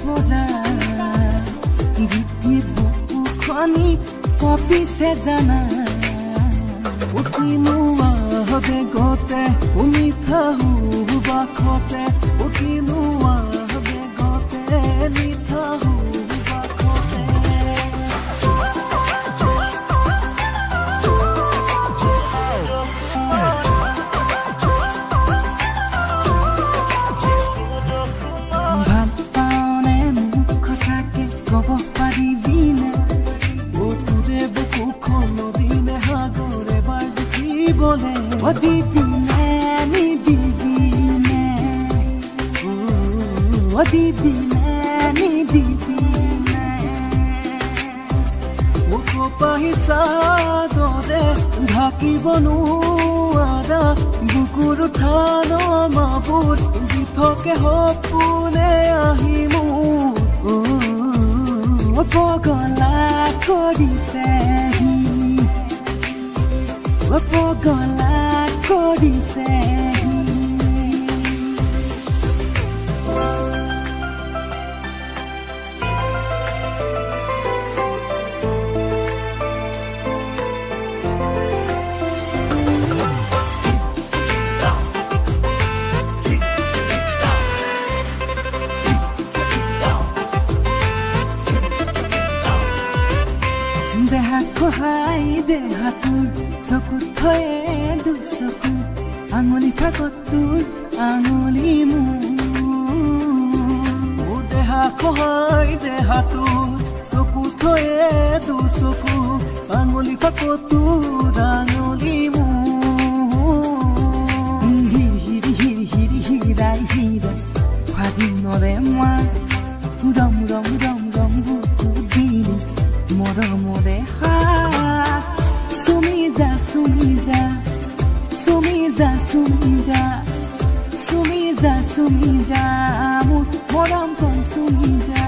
পদা দিদি বুকু খনি কপিছে জানা উঠিনো আহবে গতে উমিঠা হুবা খতে উঠিনো আহবে গতে মিঠা হুবা খতে ভাল পাওনে মোক খচাকে কব পাৰিবিনে তোৰে বুকুখন দিনে সাগৰে বাৰ জুখিবলে দিবিনে নিদিবিনে দিবিনে নিদিবিনে মোক পাহিছা দৰে ঢাকিব নোৱাৰা বুকুৰ উঠান মাবোৰ দি থাকে সপোনে আহি মোৰ পগলা কৰিছে পগলা কৰিছে দেহা কহাই দেহাটোৰ চকুত থয়ে দুচকু আঙুলি ফাকত তোৰ আঙুলি মোৰ দেহা কহাই দেহাটোৰ চকুত থয়ে দুচকু আঙুলি ফাকত তোৰ আঙুলি মোৰ হিৰি হিৰি হিৰি হিৰাই হিৰাই ভাগিনৰে মা ৰম ৰম ৰম ৰম বুকু দিলি মৰমৰে চুমি যা চুমি যা চুমি যা চুমি যা চুমি যা চুমি যা মোৰ মৰম কম চুমি যা